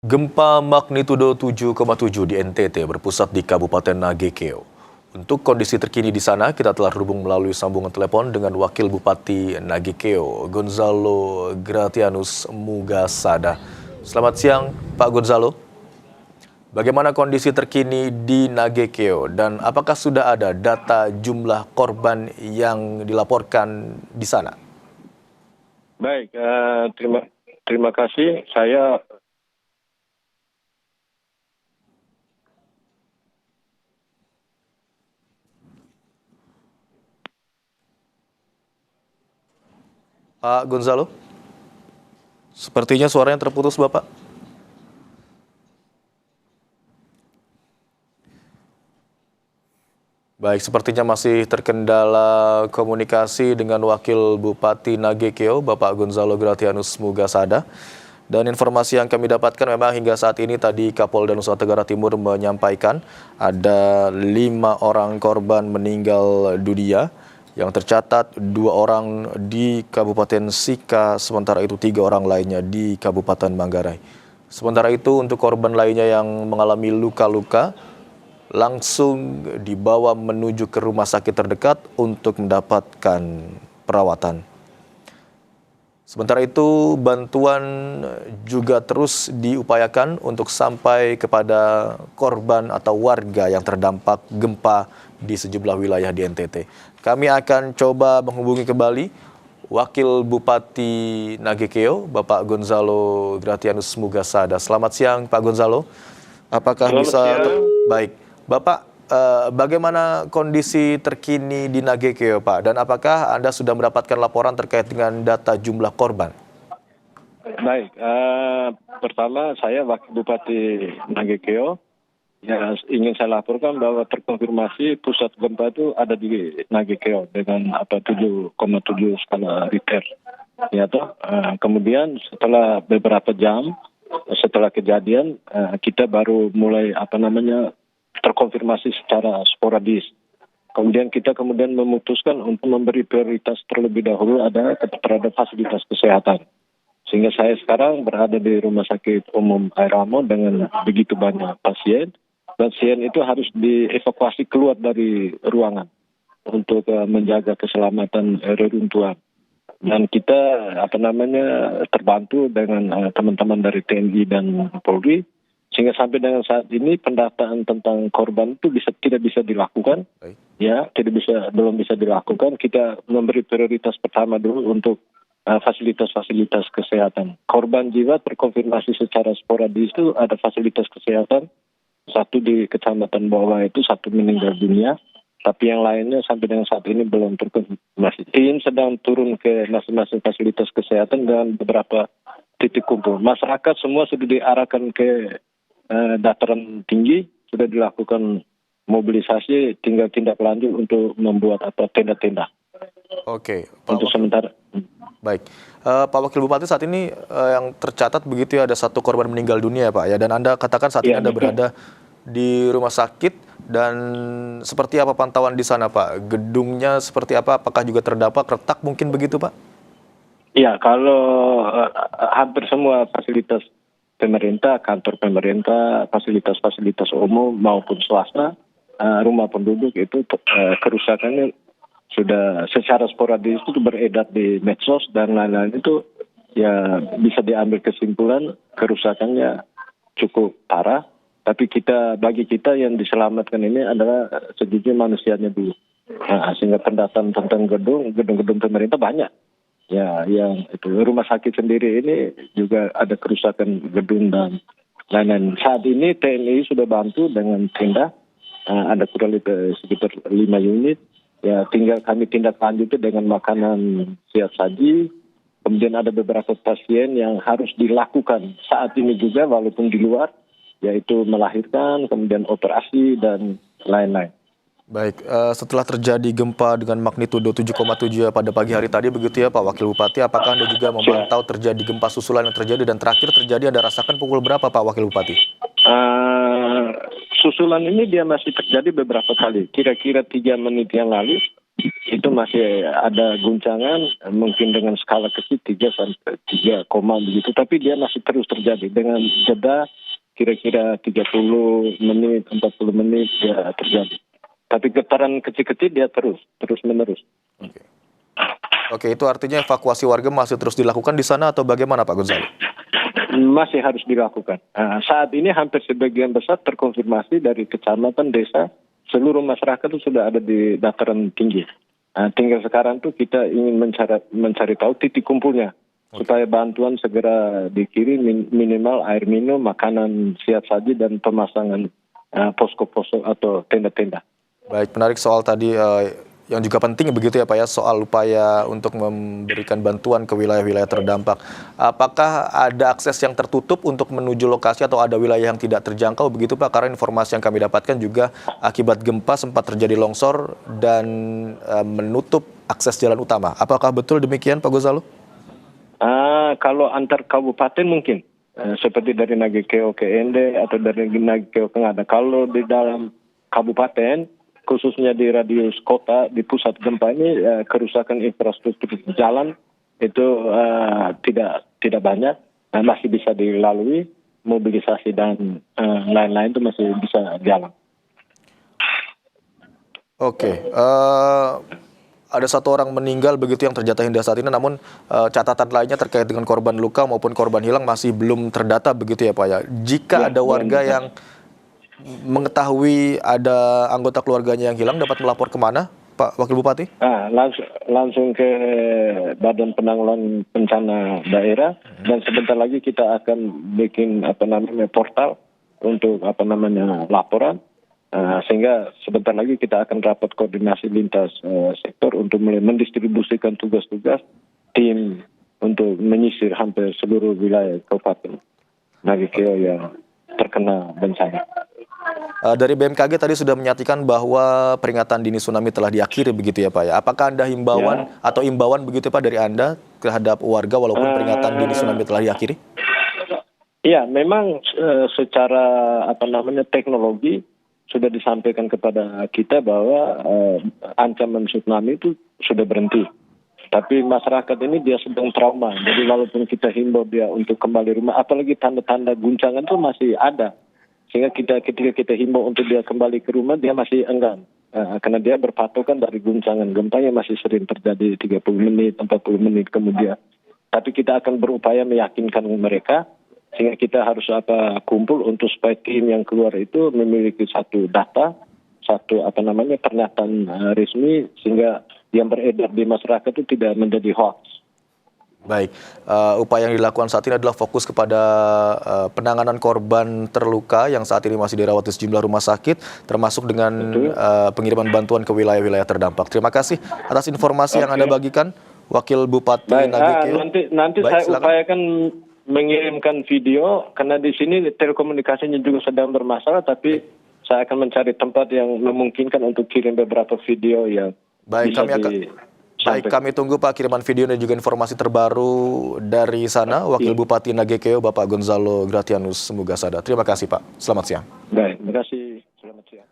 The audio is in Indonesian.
Gempa magnitudo 7,7 di NTT berpusat di Kabupaten Nagekeo. Untuk kondisi terkini di sana, kita telah terhubung melalui sambungan telepon dengan Wakil Bupati Nagekeo, Gonzalo Gratianus Mugasada. Selamat siang, Pak Gonzalo. Bagaimana kondisi terkini di Nagekeo dan apakah sudah ada data jumlah korban yang dilaporkan di sana? Baik, terima kasih. Pak Gonzalo, sepertinya suaranya terputus, Bapak. Baik, sepertinya masih terkendala komunikasi dengan Wakil Bupati Nagekeo, Bapak Gonzalo Gratianus Mugasada. Dan informasi yang kami dapatkan memang hingga saat ini tadi Kapolda Nusa Tenggara Timur menyampaikan ada 5 orang korban meninggal dunia, yang tercatat 2 orang di Kabupaten Sika, sementara itu 3 orang lainnya di Kabupaten Manggarai. Sementara itu untuk korban lainnya yang mengalami luka-luka, langsung dibawa menuju ke rumah sakit terdekat untuk mendapatkan perawatan. Sementara itu, bantuan juga terus diupayakan untuk sampai kepada korban atau warga yang terdampak gempa di sejumlah wilayah di NTT. Kami akan coba menghubungi kembali Wakil Bupati Nagekeo, Bapak Gonzalo Gratianus Mugasada. Selamat siang, Pak Gonzalo. Apakah Selamat bisa... siang. Baik. Bapak, bagaimana kondisi terkini di Nagekeo, Pak? Dan apakah Anda sudah mendapatkan laporan terkait dengan data jumlah korban? Baik, pertama saya Wakil Bupati Nagekeo. Ya, ingin saya laporkan bahwa terkonfirmasi pusat gempa itu ada di Nagekeo dengan 7,7 skala Richter. Ya, toh. Kemudian setelah beberapa jam setelah kejadian, kita baru mulai terkonfirmasi secara sporadis. Kemudian kita memutuskan untuk memberi prioritas terlebih dahulu terhadap fasilitas kesehatan. Sehingga saya sekarang berada di Rumah Sakit Umum Airamo dengan begitu banyak pasien. Pasien itu harus dievakuasi keluar dari ruangan untuk menjaga keselamatan reruntuhan. Dan kita terbantu dengan teman-teman dari TNI dan Polri, sehingga sampai dengan saat ini pendataan tentang korban itu tidak bisa dilakukan. Baik. Ya, belum bisa dilakukan. Kita memberi prioritas pertama dulu untuk fasilitas-fasilitas kesehatan. Korban jiwa terkonfirmasi secara sporadis itu ada fasilitas kesehatan, 1 di Kecamatan Bawah itu 1 meninggal dunia, tapi yang lainnya sampai dengan saat ini belum terkonfirmasi. Tim sedang turun ke masing-masing fasilitas kesehatan dan beberapa titik kumpul. Masyarakat semua sudah diarahkan ke dataran tinggi, sudah dilakukan mobilisasi, tinggal tindak lanjut untuk membuat tenda-tenda. Oke, Pak Untuk sementara. Baik, Pak Wakil Bupati, saat ini yang tercatat begitu ya, ada 1 korban meninggal dunia, Pak, ya. Dan Anda katakan saat ini Iya, Anda betul. berada di rumah sakit, dan seperti apa pantauan di sana, Pak? Gedungnya seperti apa? Apakah juga terdampak retak mungkin begitu, Pak? Iya, kalau hampir semua fasilitas pemerintah, kantor pemerintah, fasilitas-fasilitas umum maupun swasta, rumah penduduk itu kerusakannya sudah secara sporadis itu beredar di medsos dan lain-lain, itu ya bisa diambil kesimpulan kerusakannya cukup parah. Tapi bagi kita yang diselamatkan ini adalah sejujurnya manusianya dulu. Sehingga pendataan tentang gedung-gedung pemerintah banyak. Ya, yang itu rumah sakit sendiri ini juga ada kerusakan gedung dan lain-lain. Saat ini TNI sudah bantu dengan tenda, ada kurang lebih sekitar 5 unit. Ya, tinggal kami tindak lanjuti dengan makanan siap saji. Kemudian ada beberapa pasien yang harus dilakukan saat ini juga walaupun di luar, yaitu melahirkan, kemudian operasi dan lain-lain. Baik, setelah terjadi gempa dengan magnitudo 7,7 pada pagi hari tadi begitu ya, Pak Wakil Bupati, apakah Anda juga memantau terjadi gempa susulan yang terjadi, dan terakhir terjadi Anda rasakan pukul berapa, Pak Wakil Bupati? Susulan ini dia masih terjadi beberapa kali. Kira-kira 3 menit yang lalu itu masih ada guncangan, mungkin dengan skala kecil 3 sampai 3 koma begitu, tapi dia masih terus terjadi dengan jeda kira-kira 30 menit, 40 menit dia terjadi. Tapi getaran kecil-kecil dia terus menerus. Oke. Oke, itu artinya evakuasi warga masih terus dilakukan di sana atau bagaimana Pak Gonzalo? Masih harus dilakukan. Saat ini hampir sebagian besar terkonfirmasi dari kecamatan, desa, seluruh masyarakat itu sudah ada di dataran tinggi. Tinggal sekarang tuh kita ingin mencari tahu titik kumpulnya supaya bantuan segera dikirim, minimal air minum, makanan siap saji dan pemasangan posko-posko atau tenda-tenda. Baik, menarik soal tadi yang juga penting begitu ya Pak ya, soal upaya untuk memberikan bantuan ke wilayah-wilayah terdampak. Apakah ada akses yang tertutup untuk menuju lokasi atau ada wilayah yang tidak terjangkau begitu Pak? Karena informasi yang kami dapatkan juga akibat gempa sempat terjadi longsor dan menutup akses jalan utama. Apakah betul demikian Pak Gonzalo? Kalau antar kabupaten mungkin. Seperti dari Nagekeo ke Ende atau dari Nagekeo ke Ngada. Kalau di dalam kabupaten, khususnya di radius kota, di pusat gempa ini, kerusakan infrastruktur jalan itu tidak banyak, masih bisa dilalui, mobilisasi dan lain-lain itu masih bisa jalan. Oke, ada 1 orang meninggal begitu yang terjatuh hingga saat ini, namun catatan lainnya terkait dengan korban luka maupun korban hilang masih belum terdata begitu ya Pak ya. Jika ada warga yang mengetahui ada anggota keluarganya yang hilang, dapat melapor kemana, Pak Wakil Bupati? Langsung ke Badan Penanggulangan Bencana Daerah, dan sebentar lagi kita akan bikin portal untuk laporan, sehingga sebentar lagi kita akan rapat koordinasi lintas sektor untuk mulai mendistribusikan tugas-tugas tim untuk menyisir hampir seluruh wilayah Kabupaten Nagekeo yang terkena bencana. Dari BMKG tadi sudah menyatakan bahwa peringatan dini tsunami telah diakhiri begitu ya Pak ya. Apakah Anda himbauan atau imbauan begitu Pak dari Anda terhadap warga walaupun peringatan dini tsunami telah diakhiri? Iya, memang secara teknologi sudah disampaikan kepada kita bahwa ancaman tsunami itu sudah berhenti. Tapi masyarakat ini dia sedang trauma. Jadi walaupun kita himbau dia untuk kembali rumah, apalagi tanda-tanda guncangan itu masih ada. Sehingga ketika kita himbau untuk dia kembali ke rumah, dia masih enggan. Karena dia berpatokan dari guncangan gempa yang masih sering terjadi 30 menit, 40 menit kemudian. Tapi kita akan berupaya meyakinkan mereka, sehingga kita harus kumpul untuk supaya tim yang keluar itu memiliki satu data, satu pernyataan resmi, sehingga yang beredar di masyarakat itu tidak menjadi hoax. Baik, upaya yang dilakukan saat ini adalah fokus kepada penanganan korban terluka yang saat ini masih dirawat di sejumlah rumah sakit, termasuk dengan pengiriman bantuan ke wilayah-wilayah terdampak. Terima kasih atas informasi yang Anda bagikan, Wakil Bupati Nagekeo. Nanti saya upayakan mengirimkan video, karena di sini telekomunikasinya juga sedang bermasalah, tapi saya akan mencari tempat yang memungkinkan untuk kirim beberapa video yang kami tunggu Pak kiriman video dan juga informasi terbaru dari sana. Wakil Bupati Nagekeo Bapak Gonzalo Gratianus Mugasada. Terima kasih Pak. Selamat siang. Baik, terima kasih. Selamat siang.